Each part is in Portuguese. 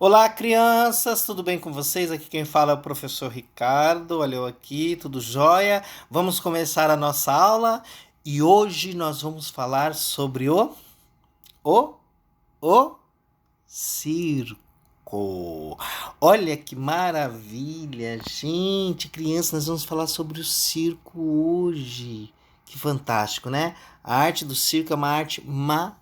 Olá, crianças, tudo bem com vocês? Aqui quem fala é o professor Ricardo. Olha eu aqui, tudo jóia? Vamos começar a nossa aula e hoje nós vamos falar sobre o, o circo. Olha que maravilha, gente, crianças, nós vamos falar sobre o circo hoje. Que fantástico, né? A arte do circo é uma arte maravilhosa.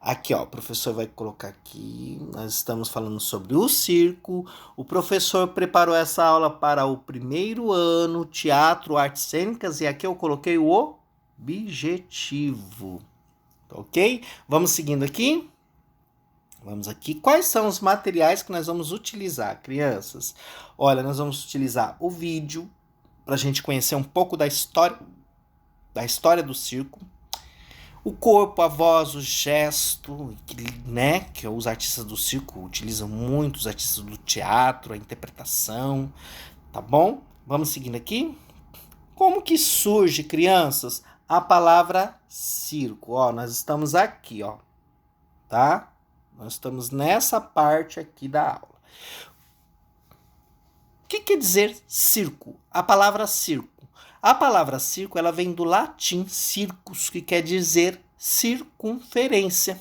Aqui, ó, o professor vai colocar aqui. Nós estamos falando sobre o circo. O professor preparou essa aula para o primeiro ano, teatro, artes cênicas, e aqui eu coloquei o objetivo. Ok? Vamos seguindo aqui? Vamos aqui. Quais são os materiais que nós vamos utilizar, crianças? Olha, nós vamos utilizar o vídeo para a gente conhecer um pouco da história do circo, o corpo, a voz, o gesto, né? Que os artistas do circo utilizam muito, os artistas do teatro, a interpretação, tá bom? Vamos seguindo aqui. Como que surge, crianças, a palavra circo? Ó, nós estamos aqui, ó, tá? Nós estamos nessa parte aqui da aula. O que quer dizer circo? A palavra circo. A palavra circo, ela vem do latim circus, que quer dizer circunferência,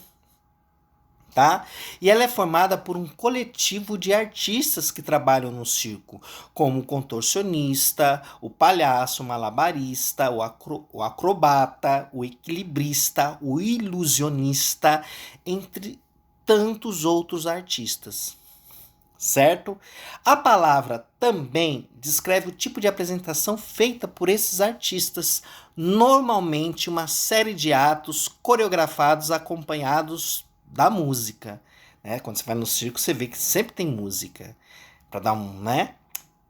tá? E ela é formada por um coletivo de artistas que trabalham no circo, como o contorcionista, o palhaço, o malabarista, o acrobata, o equilibrista, o ilusionista, entre tantos outros artistas. Certo? A palavra também descreve o tipo de apresentação feita por esses artistas, normalmente uma série de atos coreografados acompanhados da música, né? Quando você vai no circo, você vê que sempre tem música para dar uma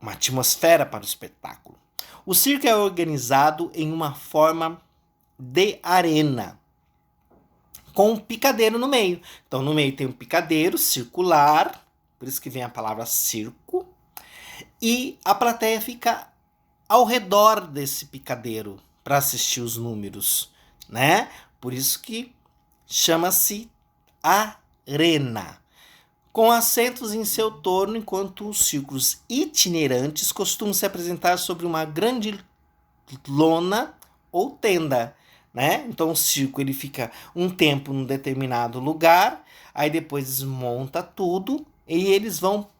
atmosfera para o espetáculo. O circo é organizado em uma forma de arena, com um picadeiro no meio. Então, no meio tem um picadeiro circular, por isso que vem a palavra circo, e a plateia fica ao redor desse picadeiro para assistir os números, né? Por isso que chama-se arena, com assentos em seu torno, enquanto os círculos itinerantes costumam se apresentar sobre uma grande lona ou tenda, né? Então o circo ele fica um tempo num determinado lugar, aí depois desmonta tudo e eles vão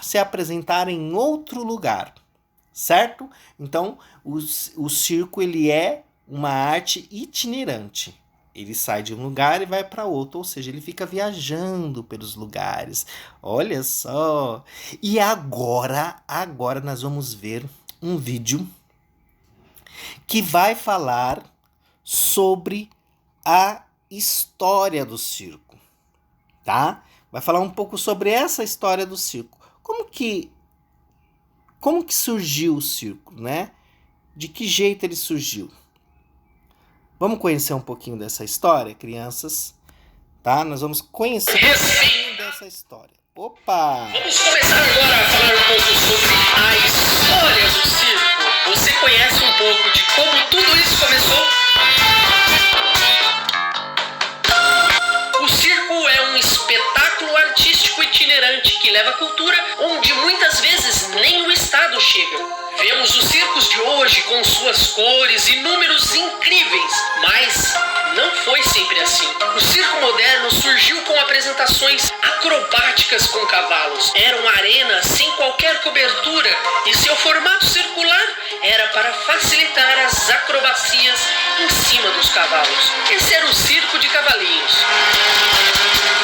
se apresentar em outro lugar, certo? Então, o circo ele é uma arte itinerante. Ele sai de um lugar e vai para outro, ou seja, ele fica viajando pelos lugares. Olha só! E agora nós vamos ver um vídeo que vai falar sobre a história do circo, tá? Vai falar um pouco sobre essa história do circo. Como que surgiu o circo, né? De que jeito ele surgiu? Vamos conhecer um pouquinho dessa história, crianças? Tá? Nós vamos conhecer um pouquinho dessa história. Opa! Vamos começar agora a falar um pouco sobre a história do circo. Você conhece um pouco de como tudo isso começou? O circo é um espetáculo artístico itinerante que leva cultura onde muitas vezes nem o Estado chega. Vemos os circos de hoje com suas cores e números incríveis, mas não foi sempre assim. O circo moderno surgiu com apresentações acrobáticas com cavalos. Eram arenas sem qualquer cobertura e seu formato circular era para facilitar as acrobacias em cima dos cavalos. Esse era o circo de cavalinhos.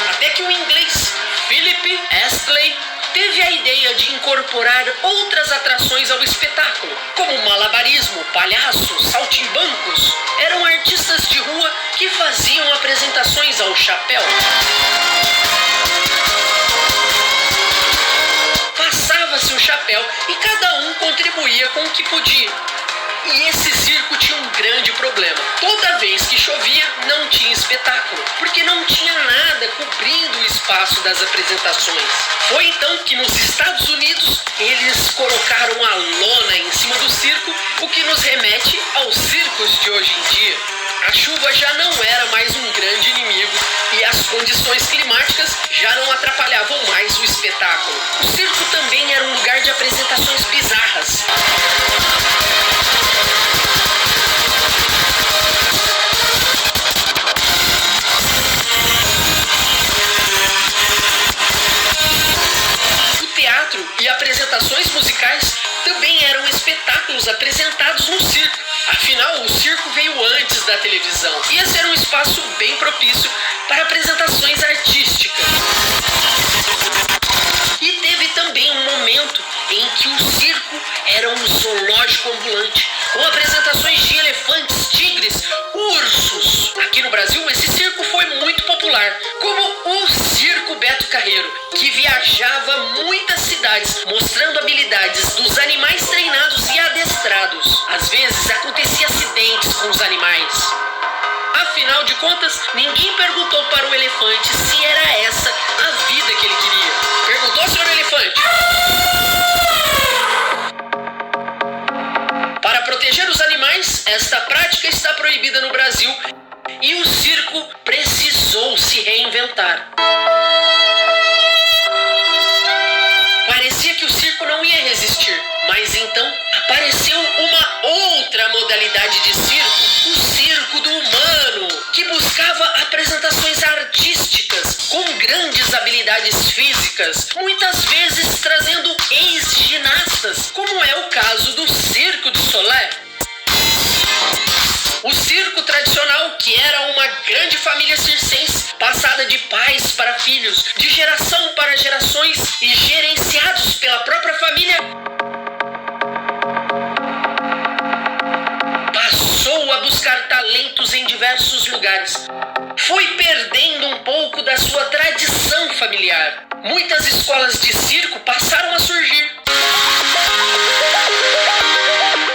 Até que o inglês Philip Astley teve a ideia de incorporar outras atrações ao espetáculo, como malabarismo, palhaço, saltimbancos. Eram artistas de rua que faziam apresentações ao chapéu. Passava-se o chapéu e cada um contribuía com o que podia. E esse circo tinha um grande problema. Toda vez que chovia, não tinha espetáculo, porque não tinha nada cobrindo o espaço das apresentações. Foi então que nos Estados Unidos, eles colocaram a lona em cima do circo, o que nos remete aos circos de hoje em dia. A chuva já não era mais um grande inimigo e as condições climáticas já não atrapalhavam mais o espetáculo. O circo também era um lugar de apresentações bizarras. O teatro e apresentações musicais também eram espetáculos apresentados no circo. Afinal, o circo veio antes da televisão. Ia ser um espaço bem propício para apresentações artísticas. E teve também um momento em que o circo era um zoológico ambulante, com apresentações de elefantes, tigres, ursos. Aqui no Brasil, esse circo foi muito popular, como o Circo Beto Carreiro, que viajava muitas cidades, mostrando habilidades dos animais treinados e adestrados. Às vezes, acontecia acidentes com os animais. Afinal de contas, ninguém perguntou para o elefante se era essa a vida que ele queria. Perguntou, senhor elefante? Para proteger os animais, esta prática está proibida no Brasil e o circo precisou se reinventar. Parecia que o circo não ia resistir, mas então apareceu uma outra modalidade de circo, o circo do humano, que buscava apresentações artísticas com grandes habilidades físicas, muitas vezes trazendo ex-ginastas, como é o caso do Circo du Soleil. O circo tradicional, que era uma grande família circense, passada de pais para filhos, de geração para gerações e gerenciados pela própria família, passou a buscar talentos em diversos lugares. Foi perdendo um pouco da sua tradição familiar. Muitas escolas de circo passaram a surgir.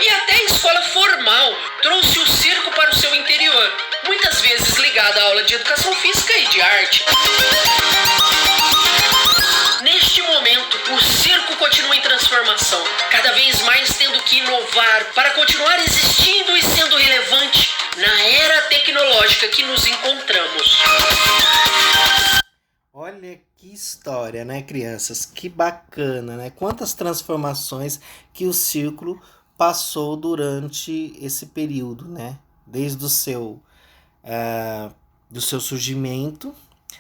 E até a escola formal trouxe o circo para o seu interior, muitas vezes ligada à aula de educação física e de arte. Neste momento, o circo continua em transformação, cada vez mais tendo que inovar para continuar existindo e sendo relevante na era tecnológica que nos encontramos. Olha que história, né, crianças? Que bacana, né? Quantas transformações que o circo passou durante esse período, né? Desde do seu surgimento.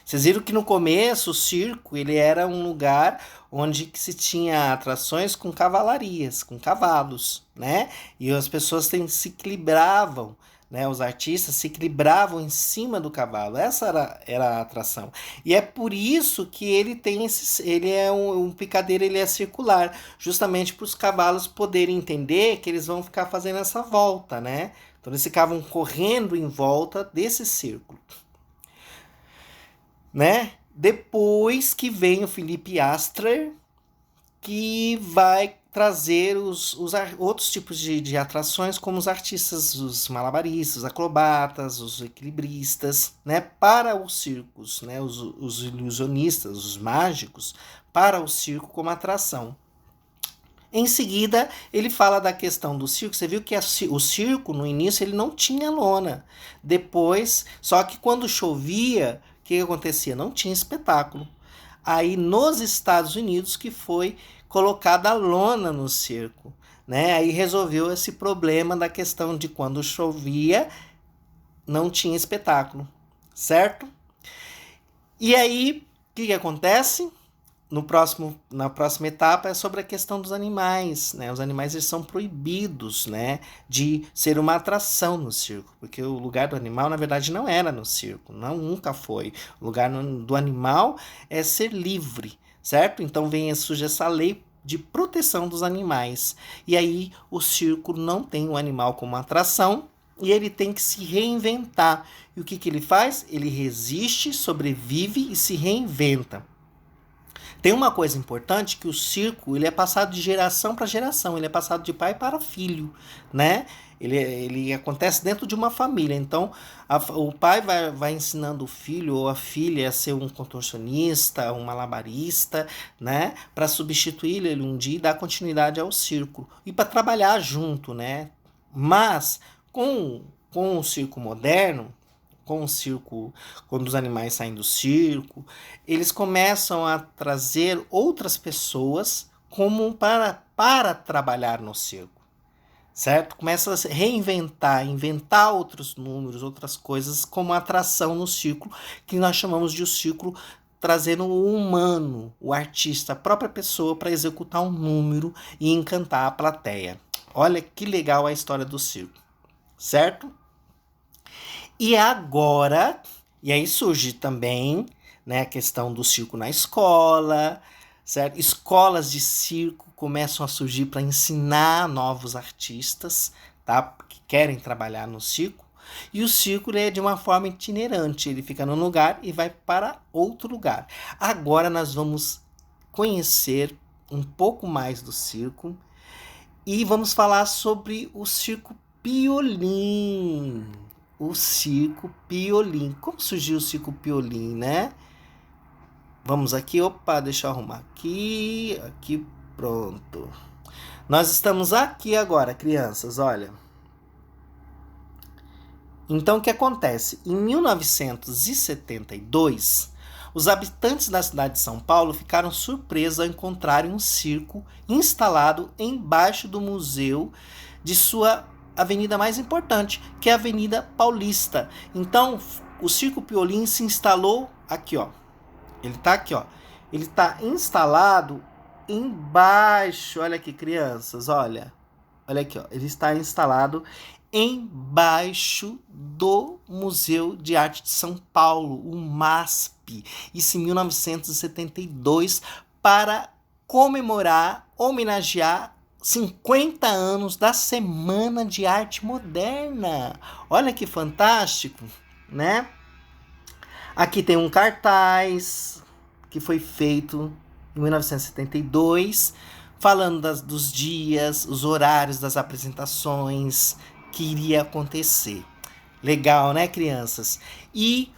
Vocês viram que no começo o circo ele era um lugar onde que se tinha atrações com cavalarias, com cavalos, né? E as pessoas se equilibravam, né? Os artistas se equilibravam em cima do cavalo. Essa era a atração. E é por isso que ele tem ele é um picadeiro, ele é circular, justamente para os cavalos poderem entender que eles vão ficar fazendo essa volta, né? Então eles ficavam correndo em volta desse círculo, né? Depois que vem o Philippe Astor, que vai trazer os outros tipos de atrações, como os artistas, os malabaristas, os acrobatas, os equilibristas, né, para os circos, né, os ilusionistas, os mágicos, para o circo como atração. Em seguida, ele fala da questão do circo. Você viu que o circo, no início, ele não tinha lona. Depois, só que quando chovia, o que acontecia? Não tinha espetáculo. Aí, nos Estados Unidos, que foi colocada a lona no circo, né? Aí resolveu esse problema da questão de quando chovia, não tinha espetáculo, certo? E aí, o que acontece? Na próxima etapa é sobre a questão dos animais, né? Os animais eles são proibidos, né, de ser uma atração no circo, porque o lugar do animal, na verdade, não era no circo, nunca foi. O lugar do animal é ser livre, certo? Então surge essa lei de proteção dos animais. E aí o circo não tem o animal como atração e ele tem que se reinventar. E o que ele faz? Ele resiste, sobrevive e se reinventa. Tem uma coisa importante, que o circo ele é passado de geração para geração, ele é passado de pai para filho, né? Ele acontece dentro de uma família, então o pai vai ensinando o filho ou a filha a ser um contorcionista, um malabarista, né? Para substituir ele um dia e dar continuidade ao circo e para trabalhar junto, né? Mas com com o circo moderno, com o circo, quando os animais saem do circo, eles começam a trazer outras pessoas como para trabalhar no circo, certo? Começa a se reinventar, inventar outros números, outras coisas como atração no circo, que nós chamamos de o circo trazendo o humano, o artista, a própria pessoa para executar um número e encantar a plateia. Olha que legal a história do circo, certo? E agora, e aí surge também, né, a questão do circo na escola, certo? Escolas de circo começam a surgir para ensinar novos artistas, tá? Que querem trabalhar no circo. E o circo é de uma forma itinerante, ele fica num lugar e vai para outro lugar. Agora nós vamos conhecer um pouco mais do circo e vamos falar sobre o circo Piolim. O circo Piolim. Como surgiu o circo Piolim, né? Vamos aqui, opa, deixa eu arrumar aqui, pronto. Nós estamos aqui agora, crianças, olha. Então, o que acontece? Em 1972, os habitantes da cidade de São Paulo ficaram surpresos ao encontrarem um circo instalado embaixo do museu de sua avenida mais importante, que é a Avenida Paulista. Então, o circo Piolim se instalou aqui, ó. Ele tá aqui, ó. Ele tá instalado embaixo. Olha aqui, crianças, olha. Olha aqui, ó. Ele está instalado embaixo do Museu de Arte de São Paulo, o MASP. Isso em 1972, para comemorar, homenagear 50 anos da Semana de Arte Moderna. Olha que fantástico, né? Aqui tem um cartaz que foi feito em 1972, falando dos dias, os horários das apresentações que iria acontecer. Legal, né, crianças? E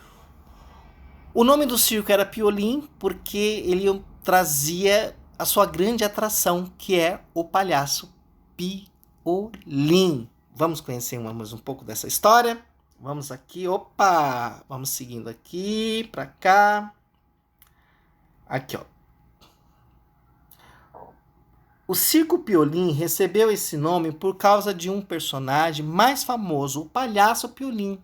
o nome do circo era Piolim porque ele trazia a sua grande atração, que é o palhaço Piolim. Vamos conhecer mais um pouco dessa história? Vamos aqui, opa! Vamos seguindo aqui, pra cá. Aqui, ó. O circo Piolim recebeu esse nome por causa de um personagem mais famoso, o palhaço Piolim,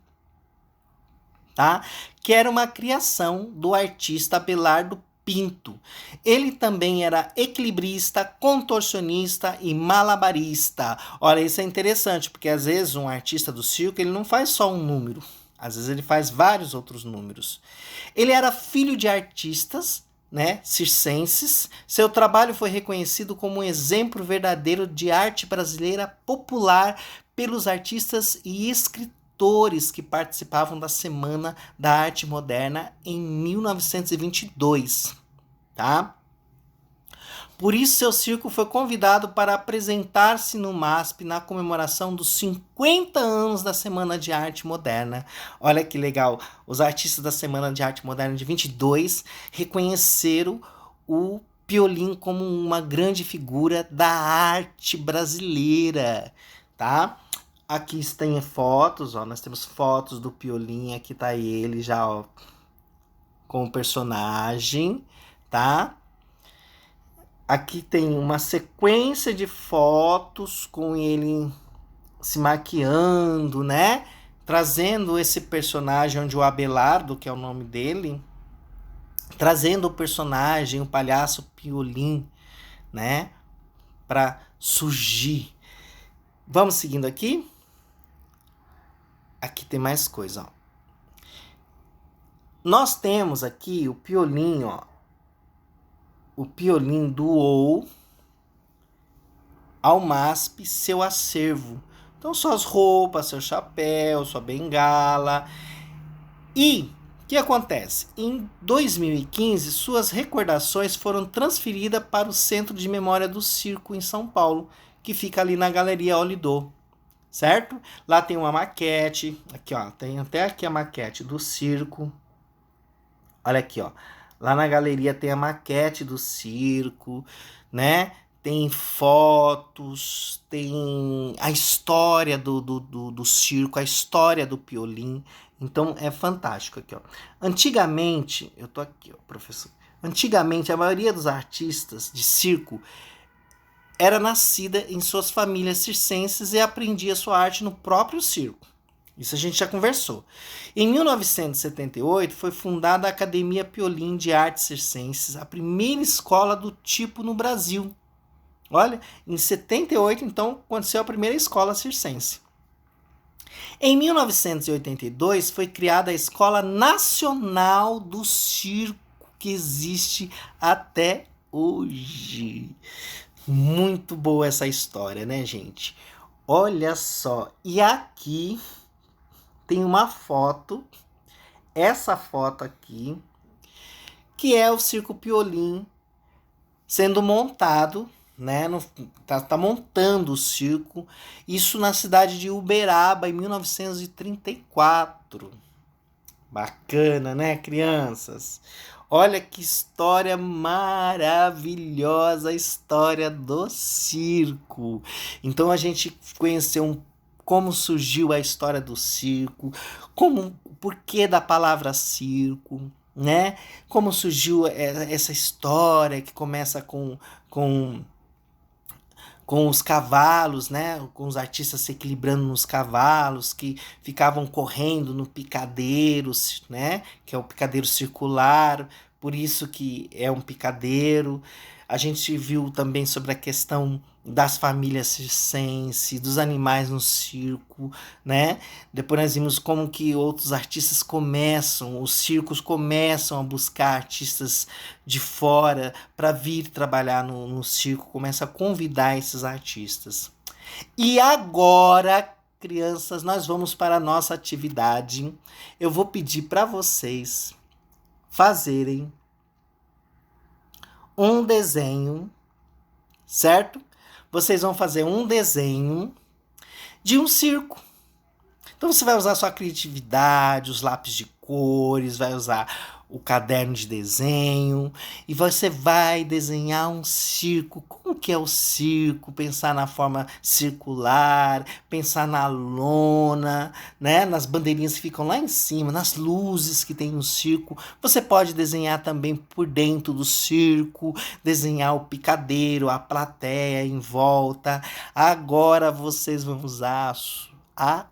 tá? Que era uma criação do artista Abelardo Pinto. Ele também era equilibrista, contorcionista e malabarista. Olha, isso é interessante, porque às vezes um artista do circo, ele não faz só um número. Às vezes ele faz vários outros números. Ele era filho de artistas, né, circenses. Seu trabalho foi reconhecido como um exemplo verdadeiro de arte brasileira popular pelos artistas e escritores que participavam da Semana da Arte Moderna em 1922, tá? Por isso, seu circo foi convidado para apresentar-se no MASP na comemoração dos 50 anos da Semana de Arte Moderna. Olha que legal, os artistas da Semana de Arte Moderna de 22 reconheceram o Piolim como uma grande figura da arte brasileira, tá? Aqui tem fotos, ó, nós temos fotos do Piolim, aqui tá ele já, ó, com o personagem, tá? Aqui tem uma sequência de fotos com ele se maquiando, né? Trazendo esse personagem, onde o Abelardo, que é o nome dele, trazendo o personagem, o palhaço Piolim, né? Para surgir. Vamos seguindo aqui? Aqui tem mais coisa, ó. Nós temos aqui o Piolim, ó. O Piolim doou ao MASP seu acervo. Então, suas roupas, seu chapéu, sua bengala. E o que acontece? Em 2015, suas recordações foram transferidas para o Centro de Memória do Circo em São Paulo, que fica ali na Galeria Olidô, certo? Lá tem uma maquete. Aqui, ó, tem até aqui a maquete do circo. Olha aqui, ó. Lá na galeria tem a maquete do circo, né? tem fotos, tem a história do circo, a história do Piolim. Então é fantástico aqui, ó. Antigamente, eu tô aqui, ó, professor. Antigamente, a maioria dos artistas de circo era nascida em suas famílias circenses e aprendia sua arte no próprio circo. Isso a gente já conversou. Em 1978, foi fundada a Academia Piolim de Artes Circenses, a primeira escola do tipo no Brasil. Olha, em 78, então, aconteceu a primeira escola circense. Em 1982, foi criada a Escola Nacional do Circo, que existe até hoje. Muito boa essa história, né, gente? Olha só, e aqui tem uma foto, essa foto aqui, que é o Circo Piolim sendo montado, né? Tá montando o circo, isso na cidade de Uberaba, em 1934. Bacana, né, crianças? Olha que história maravilhosa, a história do circo. Então a gente conheceu como surgiu a história do circo, o porquê da palavra circo, né? Como surgiu essa história que começa com os cavalos, né? Com os artistas se equilibrando nos cavalos, que ficavam correndo no picadeiro, né? Que é o picadeiro circular, por isso que é um picadeiro. A gente viu também sobre a questão das famílias circenses, dos animais no circo, né? Depois nós vimos como que outros artistas os circos começam a buscar artistas de fora para vir trabalhar no circo, começa a convidar esses artistas. E agora, crianças, nós vamos para a nossa atividade. Eu vou pedir para vocês fazerem um desenho, certo? Vocês vão fazer um desenho de um circo. Então você vai usar a sua criatividade, os lápis de cores, vai usar o caderno de desenho e você vai desenhar um circo. Como que é o circo? Pensar na forma circular, pensar na lona, né? Nas bandeirinhas que ficam lá em cima, nas luzes que tem no circo. Você pode desenhar também por dentro do circo, desenhar o picadeiro, a plateia em volta. Agora vocês vão usar a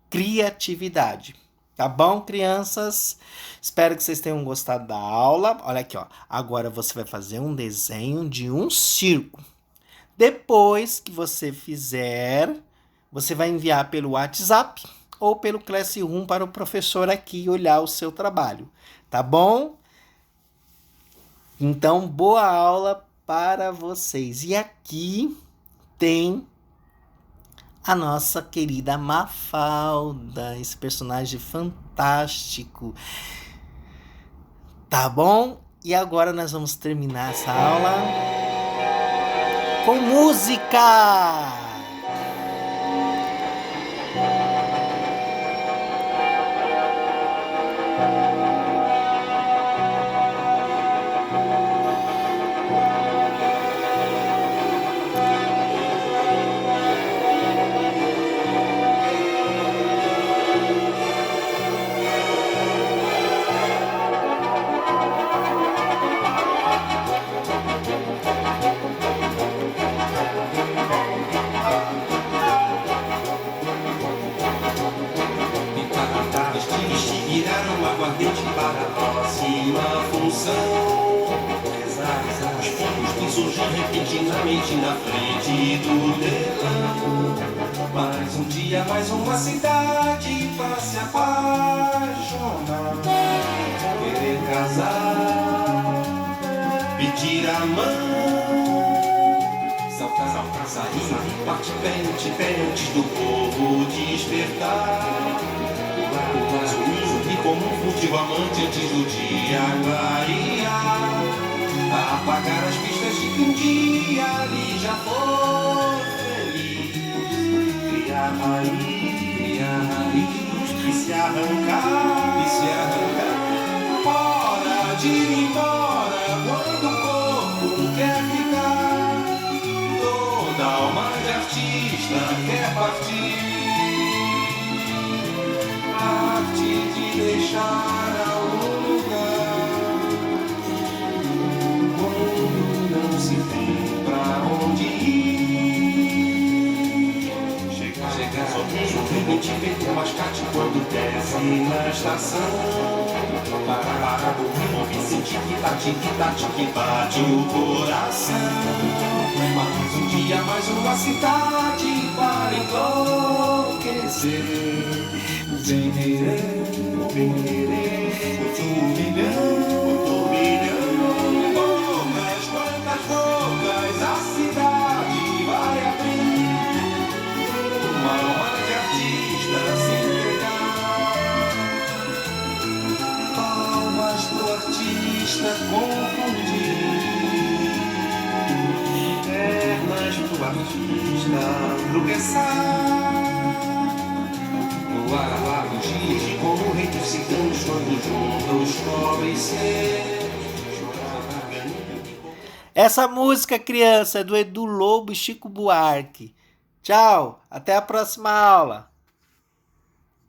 criatividade. Tá bom, crianças? Espero que vocês tenham gostado da aula. Olha aqui, ó. Agora você vai fazer um desenho de um circo. Depois que você fizer, você vai enviar pelo WhatsApp ou pelo Classroom para o professor aqui olhar o seu trabalho. Tá bom? Então, boa aula para vocês. E aqui tem a nossa querida Mafalda, esse personagem fantástico. Tá bom? E agora nós vamos terminar essa aula com música! Para a próxima função, os fogos que surgem repentinamente na frente do telão. Mais um dia, mais uma cidade pra se apaixonar, querer casar, pedir a mão, saltar, sair, parte pente do povo despertar. E como um furtivo amante antes do dia clarear, a apagar as pistas de que um dia ali já foi feliz. Criar raiz e se arrancar. Hora de ir embora quando o corpo quer artista quer partir. A arte de deixar algum lugar. Quando não se tem pra onde ir. Chegar, sorridente, ver o mascate quando desce na estação. Para ouvir, sentir que bate o coração. Mais um dia, mais uma cidade para enlouquecer. Turbilhão, bocas, quantas bocas a cidade vai abrir. Uma alma de artista se entregar. Palmas do artista confundir. Pernas do artista tropeçar. Voar lá no dia como o rei dos ciganos quando juntos cobrem ser. Essa música, criança, é do Edu Lobo e Chico Buarque. Tchau, até a próxima aula.